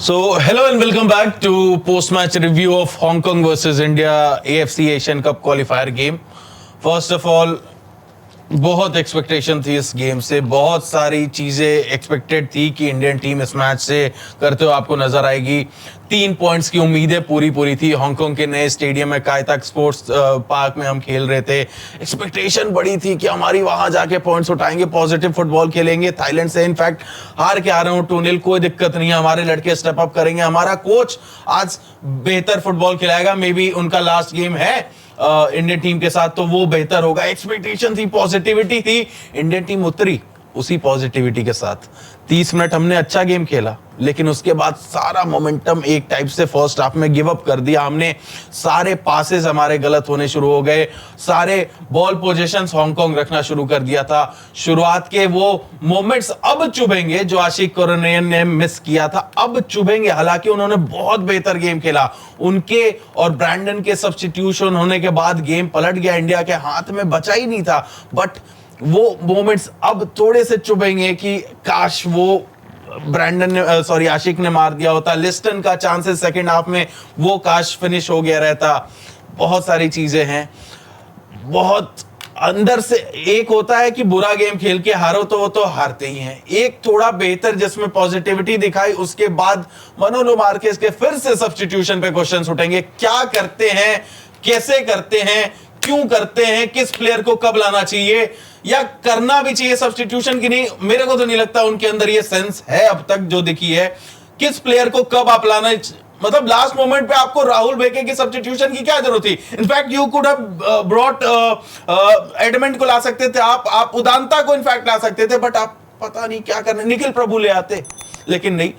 So, hello and welcome back to post-match review of Hong Kong versus India AFC Asian Cup qualifier game. First of all, बहुत expectation थी इस game से, बहुत सारी चीज़ें expected थी कि इंडियन टीम इस मैच से करते हुए आपको नजर आएगी। 3 पॉइंट्स की उम्मीदें पूरी थी। हांगकांग के नए स्टेडियम में काय तक स्पोर्ट्स पार्क में हम खेल रहे थे। एक्सपेक्टेशन बड़ी थी कि हमारी वहां जाके पॉइंट्स उठाएंगे, पॉजिटिव फुटबॉल खेलेंगे। थाईलैंड से इनफैक्ट हार के आ रहे हूँ 2-0, कोई दिक्कत नहीं है, हमारे लड़के स्टेप अप करेंगे, हमारा कोच आज बेहतर फुटबॉल खिलाएगा। मे बी उनका लास्ट गेम है इंडियन टीम के साथ, तो वो बेहतर होगा। एक्सपेक्टेशन थी, पॉजिटिविटी थी। इंडियन टीम उतरी उसी पॉजिटिविटी के साथ। 30 मिनट हमने अच्छा गेम खेला, लेकिन उसके बाद सारा मोमेंटम एक टाइप से फर्स्ट हाफ में गिव अप कर दिया हमने। सारे पासेस हमारे गलत होने शुरू हो गए, सारे बॉल पोजीशंस हांगकांग रखना शुरू कर दिया था। शुरुआत के वो मोमेंट्स अब चुभेंगे जो आशिक कुरैन ने मिस किया था, अब चुभेंगे। हालांकि उन्होंने बहुत बेहतर गेम खेला। उनके और ब्रैंडन के सब्स्टिट्यूशन होने के बाद गेम पलट गया, इंडिया के हाथ में बचा ही नहीं था। बट वो मोमेंट्स अब थोड़े से चुभेंगे कि काश वो ब्रैंडन ने आशिक ने मार दिया होता। लिस्टन का चांसेस सेकंड हाफ में वो काश फिनिश हो गया रहता। बहुत सारी चीजें हैं, बहुत अंदर से। एक होता है कि बुरा गेम खेल के हारो तो वो तो हारते ही हैं, एक थोड़ा बेहतर जिसमें पॉजिटिविटी दिखाई, उसके बाद मनोलो मार्केस के फिर से सब्स्टिट्यूशन पे क्वेश्चंस उठेंगे। क्या करते हैं, कैसे करते हैं, क्यों करते हैं, किस प्लेयर को कब लाना चाहिए, या करना भी चाहिए सब्स्टिट्यूशन की नहीं। मेरे को तो नहीं लगता उनके अंदर ये सेंस है अब तक जो दिखी है, किस प्लेयर को कब आप लाना। मतलब लास्ट मोमेंट पे आपको राहुल बेके की सब्स्टिट्यूशन की क्या जरूरत थी? In fact you could have brought Edmund को ला सकते थे, आप उदांता को इनफैक्ट ला सकते थे, बट आप पता नहीं क्या करने, निखिल प्रभु ले आते, लेकिन नहीं,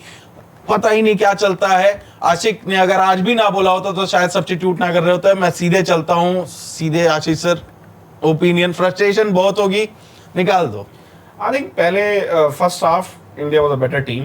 पता ही नहीं क्या चलता है। आशिक ने अगर आज भी ना बोला होता तो शायद सब्स्टिट्यूट ना कर रहे होते। मैं सीधे चलता हूं, सीधे आशीष सर ओपिनियन। फ्रस्ट्रेशन बहुत होगी, निकाल दो। I think पहले first half India was a better team.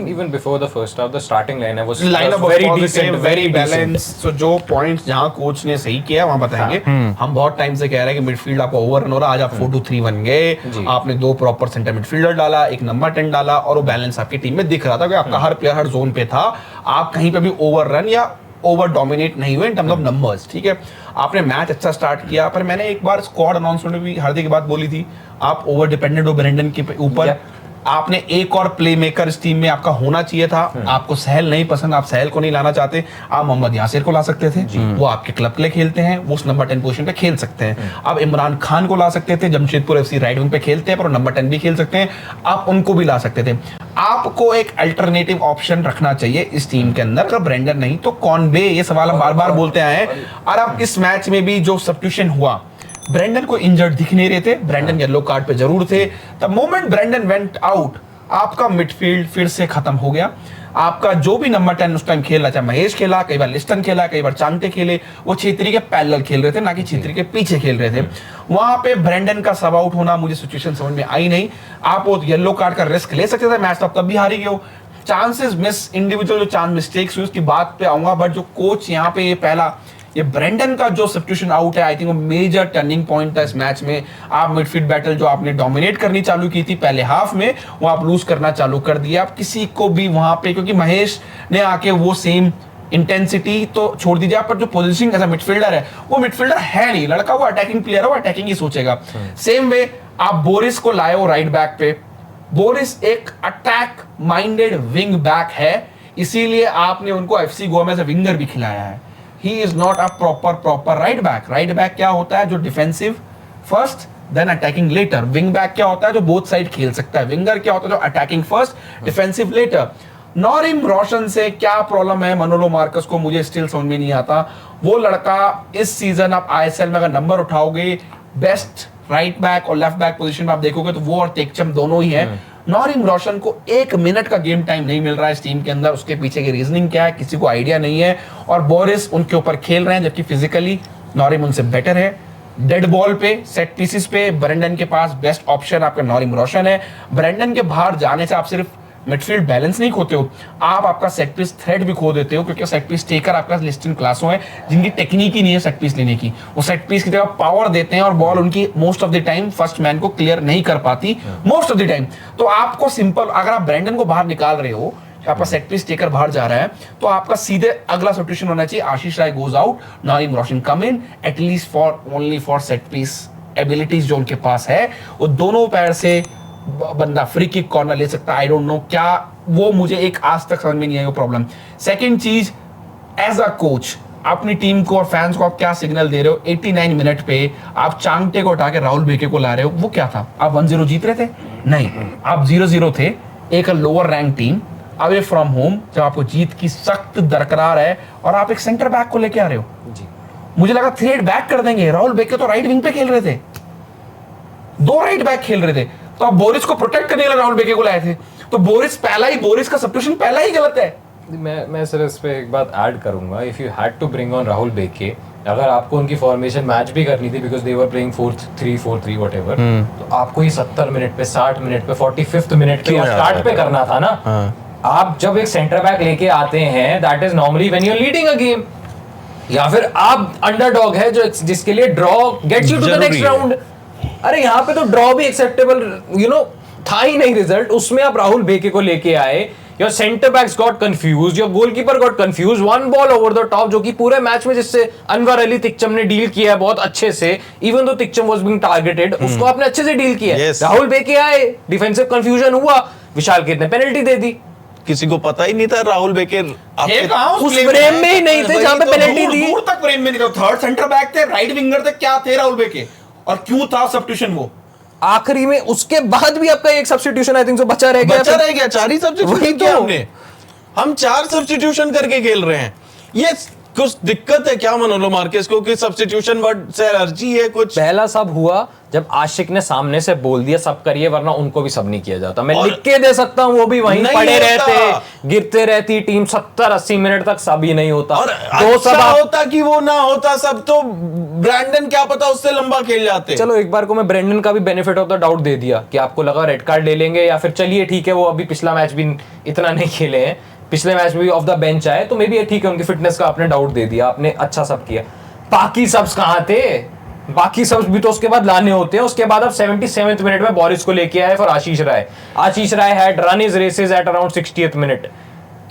Even before the first half, the starting lineup was very decent, very balanced. So जो points जहाँ कोच ने सही किया वहाँ बताएंगे। हम बहुत टाइम से कह रहे हैं कि मिडफील्ड आपको ओवररन हो रहा, आज आप 4-2-3 बन गए। आपने 2 प्रॉपर सेंटर मिडफील्डर डाला, एक नंबर 10 डाला, और वो बैलेंस आपकी टीम में दिख रहा था कि आपका हर प्लेयर हर जोन पे था। आप कहीं पे भी ओवररन या ओवर डोमिनेट नहीं हुए इन टर्म्स ऑफ नंबर्स। ठीक है, आपने मैच अच्छा स्टार्ट किया, पर मैंने एक बार स्क्वाड अनाउंसमेंट में भी हार्दिक की बात बोली थी, आप ओवर डिपेंडेंट हो ब्रेंडन के ऊपर। आपने एक और प्ले मेकर इस टीम में आपका होना चाहिए था। आपको सहल नहीं पसंद, आप सहल को नहीं लाना चाहते, आप मोहम्मद यासिर को ला सकते थे, वो आपके क्लब के लिए खेलते हैं, वो उस नंबर 10 पोजीशन पे खेल सकते हैं। आप इमरान खान को ला सकते थे, जमशेदपुर एफसी राइट विंग पे खेलते हैं पर नंबर 10 भी खेल सकते हैं, आप उनको भी ला सकते थे। आपको एक अल्टरनेटिव ऑप्शन रखना चाहिए इस टीम के अंदर। अगर ब्रेंडन नहीं तो कौन बे, ये सवाल हम बार बार बोलते आए हैं। और अब इस मैच में भी जो सब्स्टिट्यूशन हुआ, ब्रेंडन को इंजर्ड दिख नहीं रहे थे, ब्रेंडन येलो कार्ड पे जरूर थे। The moment Brendan went out, आपका मिडफील्ड फिर से खत्म हो गया। आपका जो भी नंबर 10 उस टाइम खेल रहा, चाहे महेश खेला, कई बार लिस्टन खेला, कई बार चांगटे खेले, वो छेत्री के पैरेलल खेल रहे थे, ना कि छेत्री के पीछे खेल रहे थे। वहां पे ब्रेंडन का सब आउट होना मुझे सिचुएशन समझ में आई नहीं। आप वो येलो कार्ड का रिस्क ले सकते थे, मैच तो तब भी हारी गए हो। चांसेस मिस, इंडिविजुअल जो चांस मिस्टेक्स हुई उसकी बात पे आऊंगा, बट जो कोच यहाँ पे ये ब्रेंडन का जो सब्स्टिट्यूशन आउट है, आई थिंक वो मेजर टर्निंग पॉइंट था इस मैच में। आप मिडफील्ड बैटल जो आपने डोमिनेट करनी चालू की थी पहले हाफ में, वो आप लूज करना चालू कर दिया। आप किसी को भी वहां पे, क्योंकि महेश ने आके वो सेम इंटेंसिटी तो छोड़ दीजिए, पर जो पोजीशनिंग एज अ मिडफील्डर है, वो मिडफील्डर है नहीं। लड़का वो अटैकिंग प्लेयर है, वो अटैकिंग ही सोचेगा। सेम वे आप बोरिस को लाए हो राइट बैक पे, बोरिस एक अटैक माइंडेड विंग बैक है, इसीलिए आपने उनको एफसी गोवा में एज अ विंगर भी खिलाया है। He is not a proper right back. Right back क्या होता है? जो defensive first then attacking later. Wing back क्या होता है? जो बोथ साइड खेल सकता है। विंगर क्या होता है? जो अटैकिंग फर्स्ट डिफेंसिव लेटर। नॉरिम रोशन से क्या प्रॉब्लम है मनोलो मार्कस को मुझे स्टिल समझ में नहीं आता। वो लड़का इस सीजन आप आईएसएल में अगर नंबर उठाओगे, बेस्ट राइट बैक और लेफ्ट बैक पोजीशन में आप देखोगे तो वो और टेकचम दोनों ही है। नॉरिम रोशन को 1 मिनट का गेम टाइम नहीं मिल रहा है इस टीम के अंदर। उसके पीछे की रीजनिंग क्या है किसी को आइडिया नहीं है, और बोरिस उनके ऊपर खेल रहे हैं, जबकि फिजिकली नॉरिम उनसे बेटर है। डेड बॉल पे, सेट पीसेस पे ब्रेंडन के पास बेस्ट ऑप्शन आपका नॉरिम रोशन है। ब्रेंडन के बाहर जाने से आप सिर्फ मिडफील्ड बैलेंस नहीं खोते हो, आप आपका सेट पीस थ्रेड भी खो देते हो, क्योंकि सेट पीस टेकर आपका लिस्टन क्लासों है जिनकी टेक्निक ही नहीं है सेट पीस लेने की। वो सेट पीस की जगह पावर देते हैं और बॉल उनकी most of the time first man को क्लियर नहीं कर पाती मोस्ट ऑफ द टाइम। तो आपको सिंपल, अगर आप ब्रेंडन को बाहर निकाल रहे हो, कि आपका सेट पीस टेकर बाहर जा रहा है, तो आपका सीधे अगला सब्स्टिट्यूशन होना चाहिए, आशीष राय गोज आउट, नईम Roshan come in, at least for only for set piece abilities जो उनके पास है। वो दोनों पैर से बंदा फ्री किक कॉर्नर ले सकता है, आई डोंट नो क्या, वो मुझे एक आज तक समझ में नहीं आई वो प्रॉब्लम। सेकंड चीज, एज अ कोच अपनी टीम को और फैंस को आप क्या सिग्नल दे रहे हो? 89 मिनट पे आप चांगटे को हटा के राहुल बेके को ला रहे हो, वो क्या था? आप 1-0 जीत रहे थे? नहीं, आप 0-0 थे, एक lower rank team away from home, जब आपको जीत की सख्त दरकरार है और आप एक सेंटर बैक को लेके आ रहे हो जी। मुझे लगा थ्रेड बैक कर देंगे, राहुल बेके तो राइट विंग पे खेल रहे थे, 2 राइट बैक खेल रहे थे, तो आप बोरिस को प्रोटेक्ट करने के लिए राहुल बेके को लाए थे, तो बोरिस का सब्स्टिट्यूशन पहला ही गलत है। मैं सर इस पे एक बात ऐड करूंगा, if you had to bring on Rahul Bheke, अगर आपको उनकी फॉर्मेशन मैच भी करनी थी because they were playing 4-3-4-3 whatever, तो आपको ही 70 मिनट पे, 60 मिनट पे, 45th मिनट पे स्टार्ट पे करना था ना। आप जब एक सेंटर बैक लेके आते हैं, that is normally when you are leading a game, या फिर आप अंडरडॉग है जो जिसके लिए draw gets you to the next round. अरे यहाँ पे तो ड्रॉ भी एक्सेप्टेबल था ही नहीं रिजल्ट, उसमें आप राहुल बेके को लेके आए। Your center backs got confused, your goalkeeper got confused, one ball over the top, जो कि पूरे मैच में जिससे अनवर अली तिक्चम ने डील किया है बहुत अच्छे से, even though तिक्चम was being targeted, उसको आपने अच्छे से डील किया है। राहुल बेके आए, डिफेंसिव कंफ्यूजन हुआ, विशाल खेत ने पेनल्टी दे दी, किसी को पता ही नहीं था राहुल बेके उस फ्रेम में ही नहीं थे जहां पे पेनल्टी दी, दूर तक फ्रेम में नहीं था, थर्ड सेंटर बैक थे, राइट विंगर थे, क्या थे राहुल बेके, और क्यों था सब्स्टिट्यूशन? वो आखिरी में उसके बाद भी आपका एक सब्स्टिट्यूशन आई थिंक जो बचा रह गया, 4 ही सब्स्टिट्यूशन किया हमने, हम 4 सब्स्टिट्यूशन करके खेल रहे हैं। ये कुछ दिक्कत है क्या मनोलो मार्केस को कि सब्स्टिट्यूशन वर्ड से एलर्जी है कुछ? पहला सब हुआ जब आशिक ने सामने से बोल दिया सब करिए, वरना उनको भी सब नहीं किया जाता। मैं लिख के दे सकता हूँ, वो भी वहीं पड़े रहते, गिरते रहती टीम 70-80 मिनट तक, सब ही नहीं होता। और अच्छा होता कि वो ना होता सब, तो ब्रैंडन क्या पता उससे लंबा खेल जाते। चलो एक बार को मैं ब्रैंडन का भी बेनिफिट ऑफ द डाउट दे दिया कि आपको लगा रेड कार्ड ले लेंगे, या फिर चलिए ठीक है वो अभी पिछला मैच भी इतना नहीं खेले हैं, पिछले मैच में भी ऑफ द बेंच आए, तो मे बी ठीक है उनकी फिटनेस का आपने डाउट दे दिया, आपने अच्छा सब किया। बाकी सबs कहाँ थे? बाकी सबs भी तो उसके बाद लाने होते हैं। उसके बाद अब 77th मिनट में बोरिस को लेके आए for Ashish Rai had run his races at around 60th minute.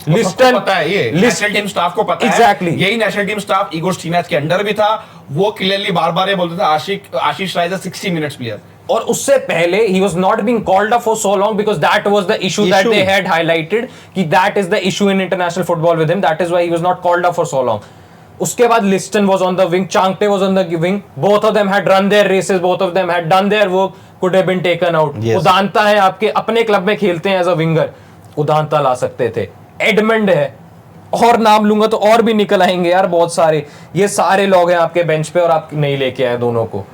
Liston पता है, ये नेशनल टीम स्टाफ को पता है एग्जैक्टली, यही नेशनल टीम स्टाफ इगोर स्टीमैच के अंडर भी था, वो क्लियरली बार-बार ये बोलते थे आशीष राय इज अ 60 मिनट्स प्लेयर। और उससे पहले he was not being called up for so long because that was the issue that they had highlighted कि that is the issue in international football with him, that is why he was not called up for so long. उसके बाद Liston was on the wing, Chhangte was on the wing, both of them had run their races, both of them had done their work, could have been taken out. Udanta है आपके अपने club में खेलते हैं as a winger, Udanta ला सकते थे। Edmund है, और नाम लूंगा तो और भी निकल आएंगे यार बहुत सारे, ये सारे लोग हैं आपके बेंच पे और आप नहीं लेके आए दोनों को।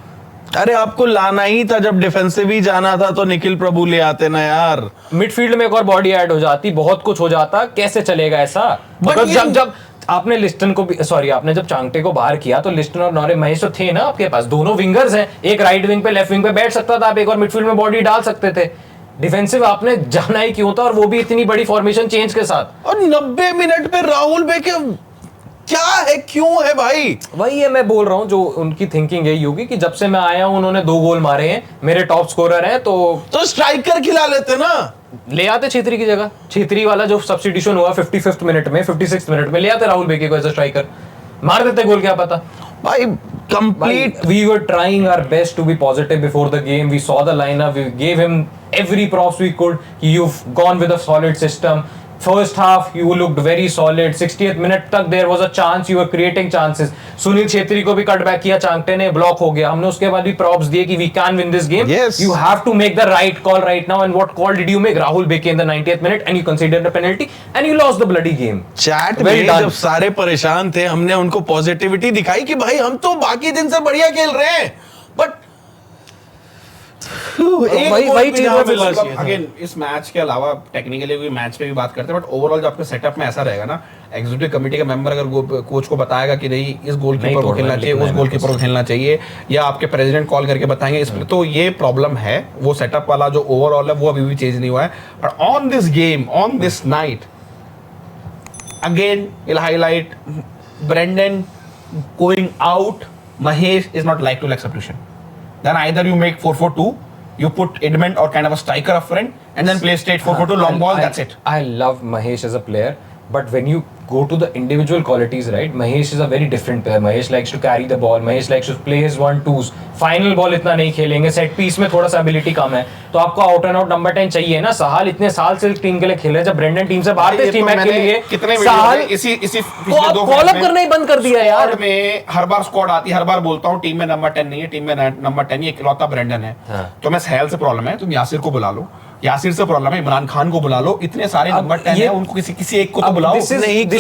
अरे आपको लाना ही था, जब डिफेंसिव ही जाना था तो निखिल प्रभु ले आते ना यार। मिडफील्ड में एक और बॉडी ऐड हो जाती, बहुत कुछ हो जाता, कैसे चलेगा ऐसा? जब आपने लिस्टन को भी, सॉरी आपने जब चांगटे को बाहर किया तो लिस्टन और नॉरे महेश तो थे ना आपके पास, दोनों विंगर्स हैं, एक राइट विंग पे लेफ्ट विंग पे बैठ सकता था, आप एक और मिडफील्ड में बॉडी डाल सकते थे। डिफेंसिव आपने जाना ही क्यों था, और वो भी इतनी बड़ी फॉर्मेशन चेंज के साथ। और 90 मिनट पे राहुल बेके क्या है, क्यों है भाई? वही है मैं बोल रहा हूँ, जो उनकी थिंकिंग यही होगी कि जब से मैं आया हूँ उन्होंने 2 गोल मारे हैं, मेरे टॉप स्कोरर हैं, तो स्ट्राइकर खिला लेते ना, ले आते छेत्री की जगह। छेत्री वाला जो सब्स्टिट्यूशन हुआ 55th मिनट में, 56th मिनट में ले आते राहुल बेके को एज अ स्ट्राइकर, मार देते गोल, क्या पता भाई। Complete we were trying our best to be positive before the game, we saw the lineup, we gave him every props we could, you've gone with a solid system, first half you looked very solid, 60th minute तक there was a chance, you were creating chances, Sunil Chhetri को भी cut back किया, चांगटे ने block हो गया, हमने उसके बाद भी प्रॉप्स दिए कि we can win this game, yes. you have to make the right call right now, and what call did you make? Rahul Beke in the 90th minute, and you considered a penalty and you lost the bloody game. Chat में जब सारे परेशान थे, हमने उनको positivity दिखाई कि भाई हम तो बाकी दिन से बढ़िया खेल रहे हैं, बट वही चीज अगेन इस मैच के अलावा टेक्निकली कोई मैच पे भी बात करते हैं, बट ओवरऑल जो आपके सेटअप में ऐसा रहेगा ना, एग्जीक्यूटिव कमेटी का मेंबर अगर कोच को बताएगा कि नहीं इस गोलकीपर को खेलना चाहिए, उस गोलकीपर को खेलना चाहिए, या आपके प्रेसिडेंट कॉल करके बताएंगे इस पे, तो ये प्रॉब्लम है। वो सेटअप वाला जो ओवरऑल है वो अभी भी चेंज नहीं हुआ है, but on this game, on this night again will highlight Brendan going out, Mahesh is not like to like substitution. Then either you make 4-4-2 you put Edmund or kind of a striker up front, and then play straight 4-4-2 long ball. That's it. I love Mahesh as a player, but when you go to the individual qualities, right? Mahesh is a very different player. Mahesh likes to carry the ball. Mahesh likes to play his 1-2s. Final ball इतना नहीं खेलेंगे. Set piece में थोड़ा सा ability कम है. तो आपको out and out number 10 चाहिए ना. सहाल इतने साल से टीम के लिए खेल रहे हैं. जब ब्रेंडन टीम से बाहर थे टीम के लिए. कितने सहाल इसी को आप कॉल अप करना ही बंद कर दिया यार. में हर बार स्क्वाड आती है, हर बार बोलता हूँ टीम में नंबर 10 नहीं है, टीम में नंबर 10 ही इकलौता ब्रेंडन है. तो मैं सहल से प्रॉब्लम है, तुम यासिर को बुला लो. यासिर से प्रॉब्लम है, इमरान खान को बुला लो. इतने सारे नंबर 10 है, उनको किसी एक को तो बुलाओ. नहीं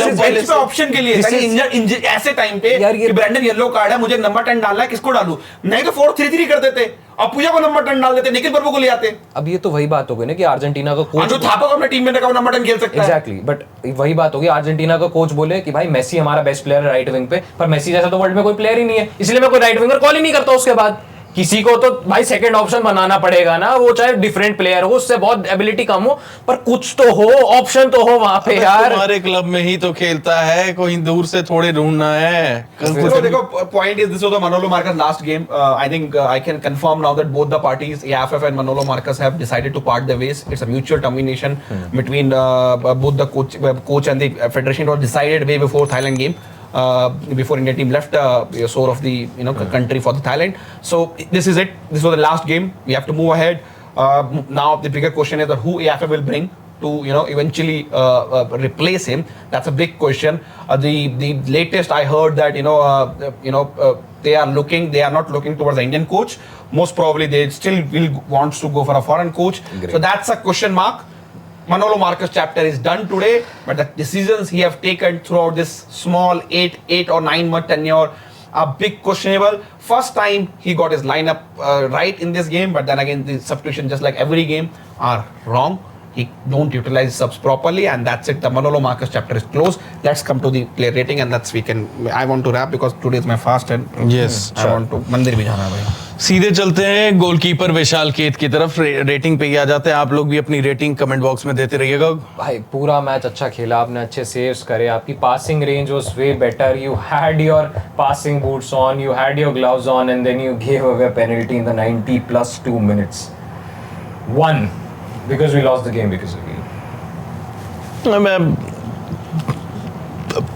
ऑप्शन के लिए ऐसे टाइम पे कि ब्रेंडन येलो कार्ड है, मुझे नंबर 10 डालना है, किसको डालूं? नहीं तो 4-3-3 कर देते, अब पूजा को नंबर 10 डाल देते, निखिल बर्बू को ले आते. अब ये तो वही बात हो गई ना कि अर्जेंटीना का कोच जो थापा को अपने टीम में रखा वो नंबर 10 खेल सकता है. एग्जैक्टली, बट वही बात होगी. अर्जेंटीना का कोच बोले कि भाई मेसी हमारा बेस्ट प्लेयर है राइट विंग पे, पर मेसी जैसा तो वर्ल्ड में कोई प्लेयर ही नहीं है, इसलिए मैं कोई राइट विंगर कॉल ही नहीं करता. उसके बाद किसी को तो भाई सेकंड ऑप्शन बनाना पड़ेगा ना, वो चाहे डिफरेंट प्लेयर हो, उससे बहुत एबिलिटी कम हो, पर कुछ तो हो, ऑप्शन तो हो वहां पे यार. हमारे क्लब में ही तो खेलता है, कोई दूर से थोड़े ढूंढना है. देखो point is this was the Manolo Marcus last game. I think I can confirm now that both the parties, AFF and Manolo Marcus, have decided to part their ways. It's a mutual termination between both the coach and the federation. It was decided way before Thailand game. Before Indian team left shore of the country for the Thailand. So this is it. This was the last game. We have to move ahead. Now the bigger question is that who AFF will bring to eventually replace him. That's a big question. The latest I heard that they are not looking towards the Indian coach. Most probably they still will wants to go for a foreign coach. Great. So that's a question mark. Manolo Marcus chapter is done today, but the decisions he have taken throughout this small 8 or 9 month tenure are big questionable. First time he got his lineup right in this game, but then again the substitution, just like every game, are wrong. He don't utilize subs properly, and that's it. The Manolo Marcus chapter is closed. Let's come to the player rating, and I want to wrap because today is my fast and yes, I want to मंदिर भी जाना है भाई. सीधे चलते हैं goalkeeper विशाल केत की तरफ. रेटिंग पे ही आ जाते हैं. आप लोग भी अपनी रेटिंग कमेंट बॉक्स में देते रहिएगा. भाई पूरा मैच अच्छा खेला आपने, अच्छे सेव्स करे, आपकी passing range was way better, you had your passing boots on, you had your gloves on, and then you give away penalty in the 90+2 minutes. 1 because we lost the game because of you. मैं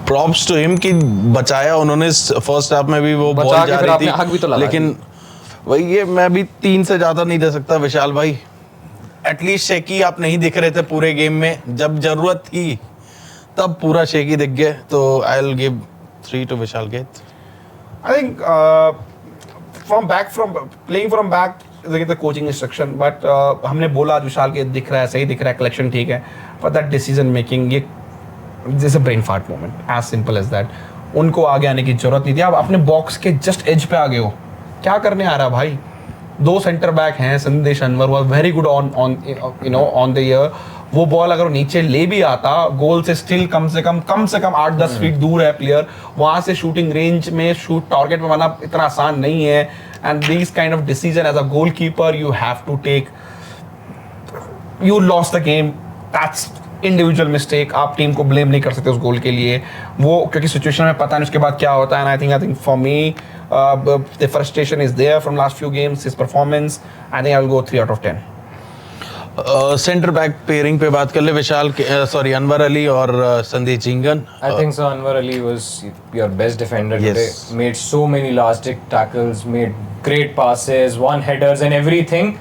props to him कि बचाया उन्होंने. First half में भी वो ball जा रही थी, लेकिन वही ये मैं भी 3 से ज्यादा नहीं दे सकता विशाल भाई. एटलीस्ट शेकी आप नहीं दिख रहे थे पूरे गेम में, जब जरूरत थी तब पूरा शेकी दिख गए. तो आई विल गिव 3 to विशाल केत. I think playing from back is the coaching instruction, but हमने बोला विशाल केत दिख रहा है, सही दिख रहा है, कलेक्शन ठीक है, but that decision making, ये this is a brain fart moment, as simple as that. उनको आगे आने की जरूरत नहीं थी. आप अपने बॉक्स के जस्ट एज पे आ गए हो, क्या करने आ रहा भाई? 2 सेंटर बैक हैं, संदेश Anwar was very good on the year. वो बॉल अगर नीचे ले भी आता गोल से, स्टिल कम से कम 8-10 फीट दूर है प्लेयर, वहां से शूटिंग रेंज में शूट टारगेट पे बनाना इतना आसान नहीं है. And this kind of decision as a goalkeeper you have to take. You lost the game, that's individual mistake. आप टीम को ब्लेम नहीं कर सकते उस गोल के लिए, वो क्योंकि सिचुएशन में पता नहीं उसके बाद क्या होता है. And I think for me the frustration is there from last few games, his performance. I think I will go 3 out of 10. Centre back pairing पे बात कर ले. विशाल सॉरी अनवर अली और संदेश Jhingan. I think so. Anwar Ali was your best defender today. Made so many last ditch tackles, made great passes, won headers and everything.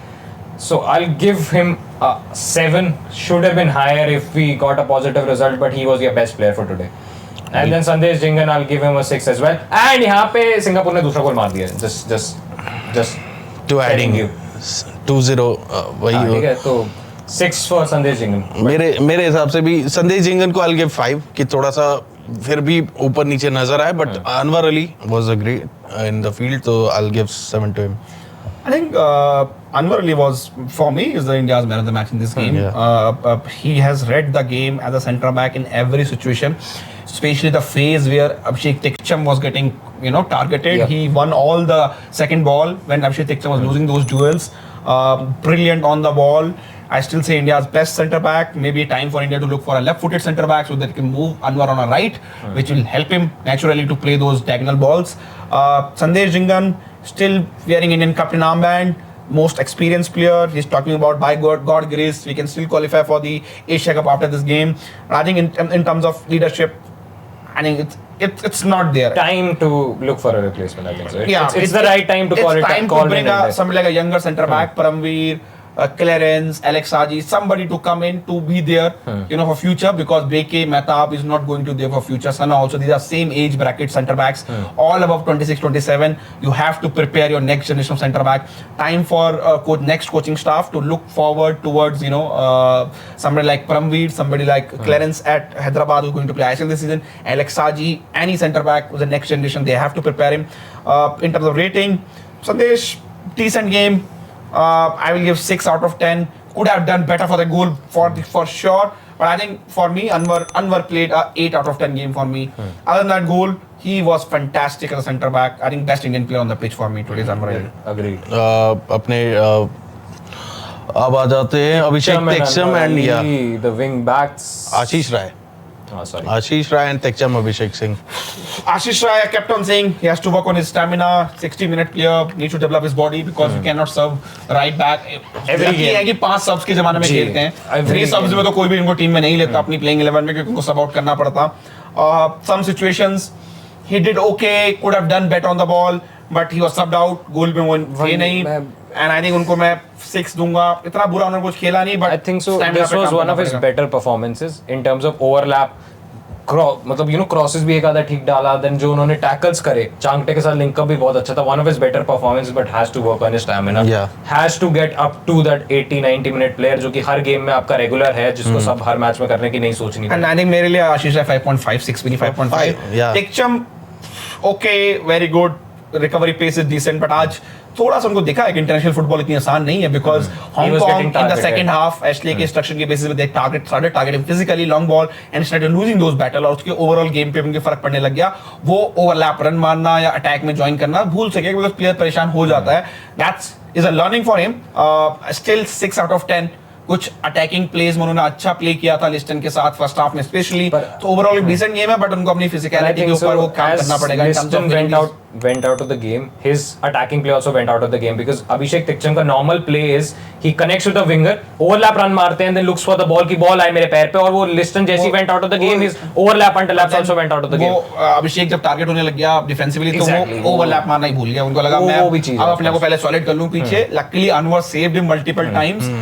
So I'll give him a 7. Should have been higher if we got a positive result, but he was your best player for today. And then Sandesh Jhingan, I'll give him a 6 as well. And यहाँ पे Singapore ने दूसरा गोल मार दिया. Just to adding you 2-0 वही ठीक है. तो 6 for Sandesh Jhingan. मेरे हिसाब से भी संदेश झिंगन को I'll give 5 कि थोड़ा सा फिर भी ऊपर नीचे नजर आए. But Anwar Ali was a great in the field, so I'll give 7 to him. I think Anwar Ali was, for me, is the India's man of the match in this game. He has read the game as a centre back in every situation, especially the phase where Abhishek Tikcham was getting targeted. He won all the second ball when Abhishek Tikcham was losing those duels. Brilliant on the ball. I still say India's best centre back. Maybe time for India to look for a left-footed centre back so that they can move Anwar on a right, which will help him naturally to play those diagonal balls. Sandesh Jhingan still wearing Indian captain armband. most experienced player. He's talking about by God grace we can still qualify for the Asia Cup after this game. I think in terms of leadership, I think it's not there. Time to look for a replacement, I think so. Yeah, It's the right time to call it's it. time Call to bring in and somebody like a younger centre back, Paramveer, Clarence, Alex Saji, somebody to come in to be there, for future, because Beke, Mehtab is not going to be there for future. Sana also, these are same age bracket centre backs, all above 26, 27. You have to prepare your next generation of centre back. Time for next coaching staff to look forward towards, somebody like Paramveer, somebody like Clarence at Hyderabad who's going to play ISL this season, Alex Saji, any centre back with the next generation, they have to prepare him. In terms of rating, Sandesh, decent game. I will give 6 out of 10. Could have done better for the goal for sure. But I think for me, Anwar played a 8 out of 10 game for me. Other than that goal, he was fantastic as a centre back. I think best Indian player on the pitch for me today is Anwar. Agreed. अपने अब आ जाते हैं Abhishek Tekcham and the wing backs. Ashish Rai. Sorry. Ashish Rai and Tekcham Abhishek Singh. Ashish Rai, I kept on saying he has to work on his stamina. 60-minute player needs to develop his body because you cannot serve right back. Every game. है कि 5 subs के जमाने में खेलते हैं. 3 subs में तो कोई भी इनको टीम में नहीं लेता अपनी playing 11 में क्योंकि उनको सब आउट करना पड़ता. Some situations he did okay, could have done better on the ball, but he was subbed out. गोल में वो थे नहीं. And I think उनको मैं 6 दूंगा. इतना बुरा उन्होंने कुछ खेला नहीं, but I think so. This was one of his better performances in terms of overlap. मतलब crosses भी एक आधा ठीक डाला. Then जो उन्होंने tackles करे, चांगटे के साथ link up भी बहुत अच्छा था. One of his better performances, but has to work on his stamina. Yeah. Has to get up to that 80-90 minute player जो कि हर गेम में आपका regular है, जिसको सब हर मैच में करने की नहीं सोचनी. And I think मेरे लिए आशीष है 5.5, 6 भी नहीं 5.5. Yeah. Tekcham, okay, very good. Recovery pace is decent, but आज थोड़ा सा उनको दिखा है कि इंटरनेशनल फुटबॉल इतनी आसान नहीं है because Hong Kong in the second half Ashley के इंस्ट्रक्शन के बेसिस पे they targeting physically long ball and started losing those battle और उसके ओवरऑल गेम पे उनके फर्क पड़ने लग गया. वो ओवरलैप रन मारना या अटैक में ज्वाइन करना भूल सके बिकॉज प्लेयर परेशान हो जाता है. That's is a learning for him. Still 6 out of 10. कुछ अटैकिंग प्लेज में उन्होंने अच्छा प्ले किया था लिस्टन के साथ फर्स्ट हाफ में स्पेशली. तो ओवरऑल एक डिसेंट गेम है बट उनको अपनी फिजिकलिटी के ऊपर वो काम करना पड़ेगा. Liston went out of the game. His attacking play also went out of the game because Abhishek Tekcham का normal play is he connects with the winger, overlap run मारते हैं, then looks for the ball की ball आए मेरे पैर पे और वो Liston जैसी went out of the game. His overlap and laps also went out of the game. वो अभिषेक जब टारगेट होने लग गया डिफेंसिवली तो वो ओवरलैप मारना ही भूल गया. उनको लगा मैं अब अपने को पहले सॉलिड कर लूं पीछे. Luckily Anwar saved him multiple times,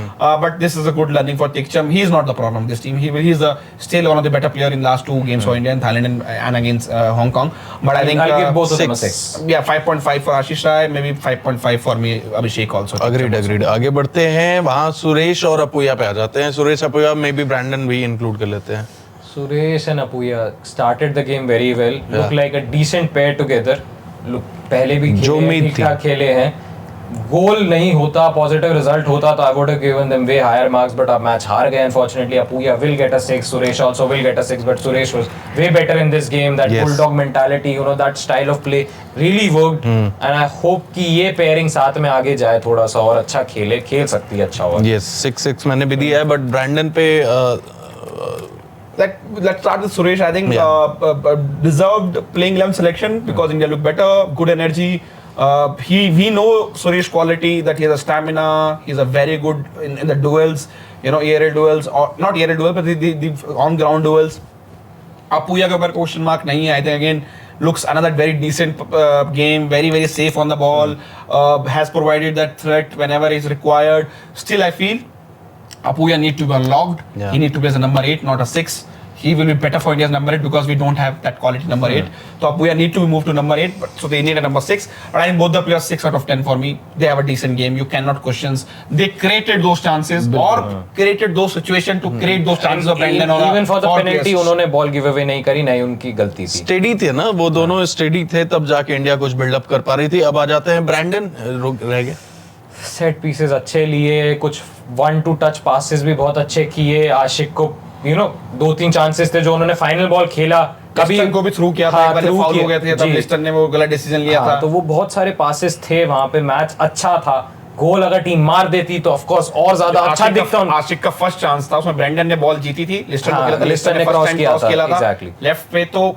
but this is a good learning for Tekcham. He is not the problem this team. He is still one of the better player in last 2 games for India and Thailand and against Hong Kong. But I think I'll give both of them a 6. Yeah, 5.5 for Ashish Rai, maybe 5.5 for me, Abhishek also. Agreed. आगे बढ़ते हैं वहाँ सुरेश और अपुया पे आ जाते हैं. सुरेश अपुया में भी ब्रैंडन भी इंक्लूड कर लेते हैं. Suresh and Apuya started the game very well. Look like a decent pair together. Look, पहले भी ठीक-ठाक खेले हैं. गोल नहीं होता, पॉजिटिव रिजल्ट होता तो I would have given them way higher marks but अब मैच हार गए unfortunately. Apuia will get a 6, Suresh also will get a 6 but Suresh was way better in this game. That bulldog mentality, that style of play really worked and I hope कि ये pairing साथ में आगे जाए थोड़ा सा और अच्छा खेल सकती है अच्छा. और यस 6 मैंने भी दिया है बट ब्रैंडन पे Let's start with Suresh. I think deserved playing 11 selection because India looked better, good energy. We know Suresh quality that he has a stamina. He's a very good in the duels, aerial duels or not aerial duels, but the on ground duels. Apuya के ऊपर question mark नहीं है. I think again looks another very decent game, very very safe on the ball. Has provided that threat whenever is required. Still, I feel Apuya need to be unlocked. Yeah. He need to play as a number 8, not a 6. He will be better for India's number 8 because we don't have that quality number 8. So Apuya need to move to number 8. So they need a number 6. But I think both the players 6 out of 10 for me. They have a decent game. You cannot question. They created those chances or created those situations to create those chances of Brandon. Even for the penalty उन्होंने ball give away नहीं करी, नहीं उनकी गलती थी. Steady थे ना वो दोनों स्टेडी थे तब जाके इंडिया कुछ बिल्डअप कर पा रही थी. अब आ जाते हैं ब्रैंडन रह गए. सेट पीसेस अच्छे लिए, कुछ 1-2 टच पासेस भी बहुत अच्छे किए. आशिक को 2-3 चांसेस थे जो उन्होंने फाइनल बॉल खेला कभी को भी थ्रू किया था. एक बार फाउल हो गया था तब लिस्टन ने वो गलत डिसीजन लिया था. तो वो बहुत सारे पासेस थे वहां पे. मैच अच्छा था गोल अगर टीम मार देती तो ऑफ कोर्स और ज्यादा अच्छा दिखता। आशिक का फर्स्ट चांस था, उसमें ब्रेंडन ने बॉल जीती थी, लिस्टन को खेला था, लिस्टन ने क्रॉस किया था एग्जैक्टली लेफ्ट पे, तो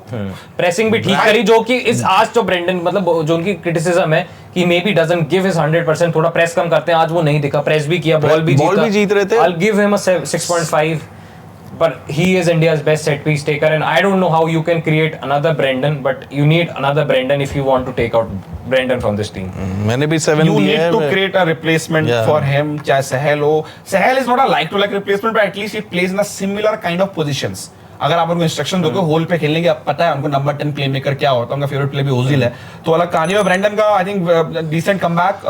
प्रेसिंग भी ठीक करी, जो कि इस आज जो ब्रेंडन मतलब जो उनकी क्रिटिसिज्म है कि may be doesn't give his 100%, थोड़ा प्रेस कम करते हैं, आज वो नहीं दिखा, प्रेस भी किया, बॉल भी जीत रहे थे। आई will give him a 6.5, but he is India's best set piece taker, and I don't know how you can create another Brendan, but you need another Brendan if you want to take out Brendan from this team. मैंने भी 7 you दिया है। need to create a replacement for him, चाहे सहल हो, सहल is not a like to like replacement, but at least he plays in a similar kind of positions. अगर आप उनको instruction दोगे होल पे खेलने की, आप पता है उनको नंबर 10 प्ले मेकर क्या होता है, उनका फेवरेट प्ले भी ओजिल है, तो अलग कहानी है। ब्रेंडन का I think decent comeback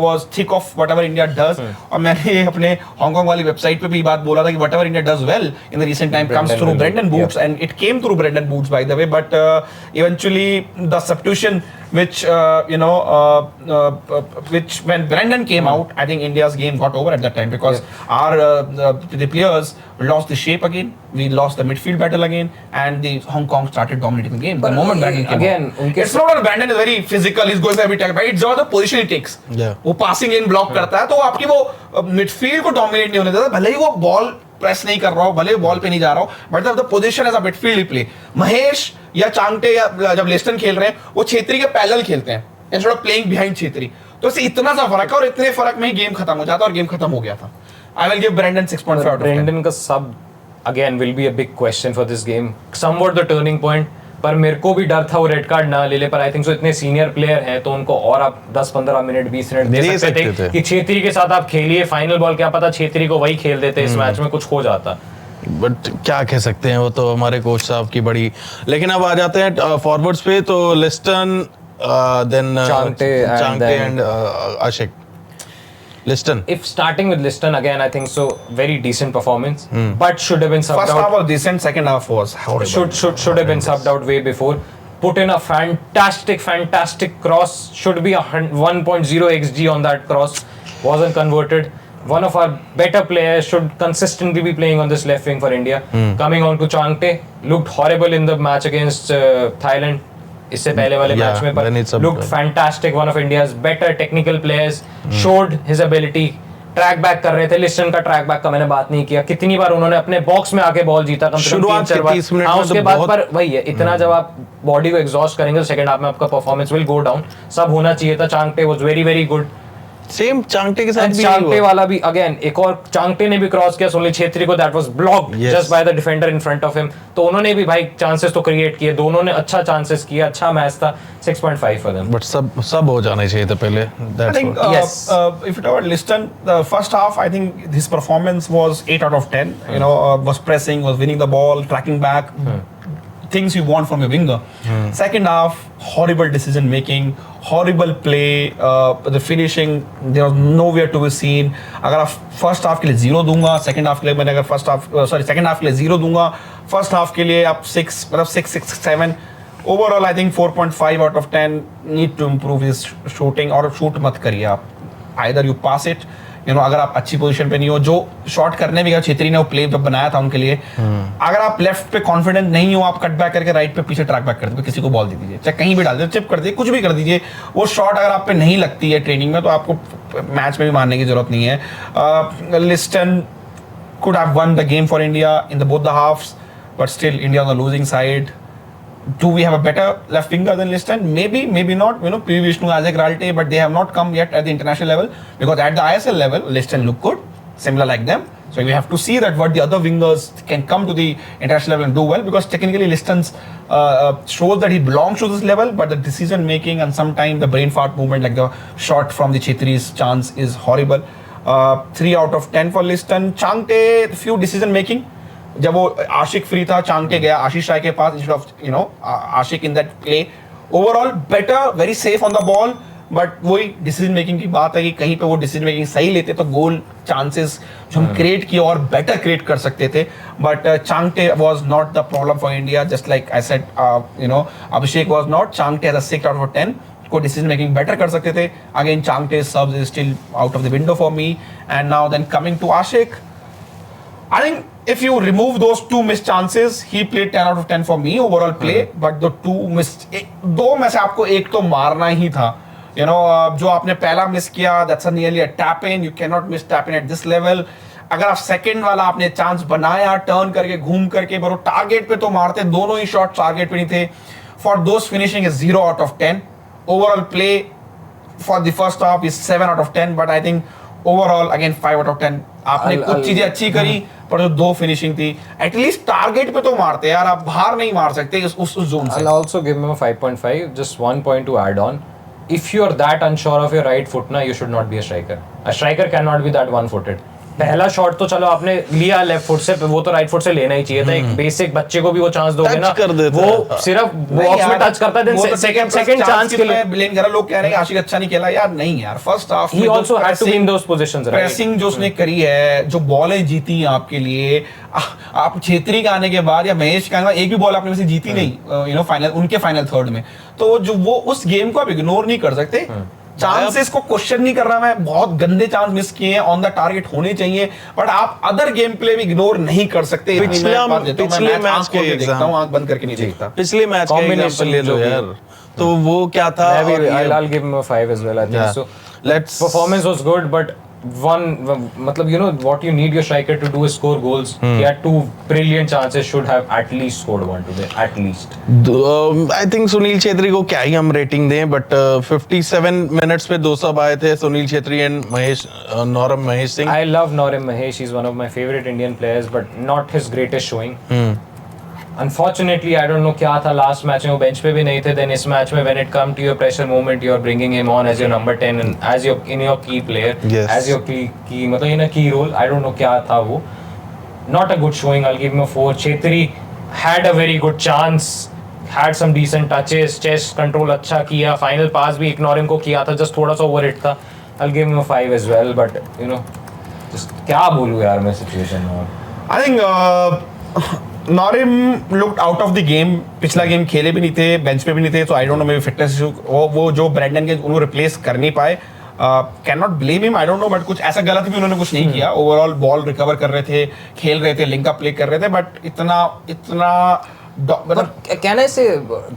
was thick of whatever India does, और मैंने अपने हांगकांग वाली वेबसाइट पे भी बात बोला था कि whatever India does well in the recent time comes through Brendan boots, and it came through Brendan boots by the way, but eventually the substitution which which when Brendan came out, I think India's game got over at that time, because our the players lost the shape again, we lost the midfield battle again, and the Hong Kong started dominating the game. But the moment Brendan came again, out, it's not that Brendan is very physical, he's going for every tackle, but it's all the position he takes. वो passing in block करता है, तो आपकी वो midfield को dominate नहीं होने देता, भले ही वो ball प्रेस नहीं कर रहा हो, भले बॉल पे नहीं जा रहा हो, but the position as a midfield play. Mahesh या चांगटे या जब लिस्टन खेल रहे हैं, वो छेत्री के पैरेलल खेलते हैं instead of playing behind Chhetri, तो इससे इतना सा फर्क है, और इतने फर्क में ही गेम खत्म हो जाता, और गेम खत्म हो गया था। I will give Brendan 6.5 out of 10। Brendan का sub again will be a big question for this game, somewhat the turning point, पर मेरे को भी डर था वो रेड कार्ड ना ले ले, पर आई थिंक सो इतने सीनियर प्लेयर हैं तो उनको और आप 10-15 मिनट 20 मिनट दे सकते थे कि छेत्री के साथ आप खेलिए फाइनल बॉल, क्या पता छेत्री को वही खेल देते, इस मैच में कुछ हो जाता। बट क्या कह सकते हैं, वो तो हमारे कोच साहब की बड़ी। लेकिन अब आ जाते हैं फॉरवर्ड्स पे, तो Liston then Chhangte and Ashique. Liston. If starting with Liston again, I think so very decent performance, but should have been subbed First out. half was decent, second half was horrible. Should have been subbed out way before. Put in a fantastic cross. Should be a 1.0 xg on that cross. Wasn't converted. One of our better players should consistently be playing on this left wing for India. Coming on to Changte, looked horrible in the match against Thailand. इससे पहले वाले match में, पर looked fantastic, one of India's better technical players, showed his ability, track back कर रहे थे। लिस्टन का track back का मैंने बात नहीं किया, कितनी बार उन्होंने अपने बॉक्स में आके बॉल जीता, कम से कम 3-4 बार। हाँ, उसके बाद पर वही है, इतना जब आप बॉडी को एग्जॉस्ट करेंगे तो सेकंड हाफ में आपका परफॉर्मेंस विल गो डाउन। सब होना चाहिए था, Chhangte was very very good. Same Chhangte के साथ भी चांगटे वाला भी अगेन एक और चांगटे ने भी क्रॉस किया सुनील छेत्री को, that was blocked just by the defender in front of him, तो उन्होंने भी भाई चांसेस तो क्रिएट किए, दोनों ने अच्छा चांसेस किया, अच्छा मैच था। 6.5 फॉर देम, बट सब हो जाना चाहिए था पहले। I think if you talk about Liston, the first half I think his performance was 8 out of 10. You know, was pressing, was winning the ball, tracking back, things you want from a winger. Second half, horrible decision making, horrible play, the finishing there was nowhere to be seen. अगर आप first half के लिए 0 दूंगा, second half के लिए मैंने अगर second half के लिए 0 दूंगा, फर्स्ट हाफ के लिए आप 6 मतलब 6-7 overall I think 4.5 out of 10। Need to improve his shooting, और शूट मत करिए आप, either you pass it, you know, अगर आप अच्छी पोजीशन पे नहीं हो, जो शॉट करने भी गया छेत्री ने वो प्ले जब बनाया था उनके लिए, अगर आप लेफ्ट पे कॉन्फिडेंट नहीं हो, आप कट बैक करके राइट पे पीछे ट्रैक बैक कर दीजिए, किसी को बॉल दे दीजिए, चाहे कहीं भी डाल दीजिए, चिप कर दीजिए, कुछ भी कर दीजिए, वो शॉट अगर आप पे नहीं लगती है ट्रेनिंग में तो आपको मैच में भी मारने की जरूरत नहीं है। Liston could have won the game for India in both the halves, but still India on the losing side. Do we have a better left winger than Liston? Maybe, maybe not. You know, P. Vishnu, Isaac Ralte, but they have not come yet at the international level, because at the ISL level, Liston look good, similar like them. So we have to see that what the other wingers can come to the international level and do well, because technically Liston's shows that he belongs to this level, but the decision making and sometimes the brain fart movement, like the shot from the Chetri's chance, is horrible. 3 out of 10 for Liston. Changte, few decision making. जब वो आशिक free था, चांगटे गया आशीष राय के पास instead of you know Ashique in that play. Overall better, very safe on the ball, but वही decision making की बात है कि कहीं पे वो डिसीजन मेकिंग सही लेते तो गोल चांसेस जो हम क्रिएट किए और बेटर क्रिएट कर सकते थे। But Chhangte was not the problem for India, just like I said, you know, Abhishek was not. Chhangte has a 6 out of 10 को डिसीजन मेकिंग बेटर कर सकते थे। Again Chhangte subs is still out of the window for me. And now then coming to Ashik, I think if you remove those 2 missed chances, he played 10 out of 10 for me overall play. But the 2 missed, 2 में से आपको एक तो मारना ही था, you know जो आपने पहला मिस किया, that's a nearly a tap in, you can not miss tap in at this level. अगर आप सेकंड वाला आपने चांस बनाया टर्न करके घूम करके, बरो टारगेट पे तो मारते, दोनों ही शॉट टारगेट पे नहीं थे। For those finishing is 0 out of 10। Overall play for the first half is 7 out of 10, but I think overall again 5 out of 10। आपने कुछ चीजें अच्छी करी, पर जो 2 फिनिशिंग थी, एटलीस्ट टारगेट पे तो मारते यार, आप बाहर नहीं मार सकते उस जोन से। I'll also give him a 5.5. Just one point to add on. If you're that unsure of your right foot, na, you should not be a striker. A striker cannot be that one-footed. पहला shot तो चलो आपने लिया left foot से, वो तो right foot से लेना ही चाहिए था। एक बेसिक बच्चे को भी वो चांस दोगे ना, वो सिर्फ बॉक्स में टच करता है, सेकंड चांस के लिए ब्लेम करा। लोग कह रहे हैं आशिक अच्छा नहीं खेला यार, नहीं यार, first half he also had to be in those positions, right? Pressing जो उसने करी है, जो बॉलें जीती आपके लिए, आप छेत्री का आने के बाद या महेश का एक भी बॉल आपने वैसे जीती नहीं, यू नो फाइनल, उनके फाइनल थर्ड में, तो जो वो उस गेम को आप इग्नोर नहीं कर सकते। चांसेस को क्वेश्चन नहीं कर रहा मैं, बहुत गंदे चांस मिस किए हैं, ऑन द टारगेट होने चाहिए, बट आप अदर गेम प्ले भी इग्नोर नहीं कर सकते। पिछले मैच के देखता हूं, आंख बंद करके नहीं देखता। पिछले मैच का एग्जांपल ले लो यार, तो वो क्या था। I'll give him a 5 as well, I think so. Performance was good, but मतलब you know what you need your striker to do is score goals. He had 2 brilliant chances, should have at least scored 1 today, at least. I think Sunil Chhetri को क्या ही हम rating दें, but 57 minutes पे 2 सब आए थे, Sunil Chhetri and Naorem Mahesh Singh. I love Norim Mahesh, he's one of my favorite Indian players, but not his greatest showing. Unfortunately, I don't know क्या था लास्ट मैच में, वो बेंच पे भी नहीं थे। देन इस मैच में when it come to your pressure moment, you are bringing him on as your number 10 and as your in your key player, yes. as your key मतलब in a key role. I don't know क्या था वो, not a good showing. I'll give him a 4. Chetri had a very good chance, had some decent touches, chest control अच्छा किया, final pass भी ignore को किया था, just थोड़ा सा over hit था। I'll give him a 5 as well, but you know just क्या बोलूँ यार मैं situation में। I think Naorem looked out of the game. पिछला गेम खेले भी नहीं थे, बेंच पे भी नहीं थे, तो I don't know may be fitness issue, वो जो ब्रैंडन के उन्होंने रिप्लेस कर नहीं पाए, can not blame him, I don't know, but कुछ ऐसा गलत भी उन्होंने कुछ नहीं किया। ओवरऑल बॉल रिकवर कर रहे थे, खेल रहे थे, लिंक अप प्ले कर रहे थे, बट इतना मतलब can I say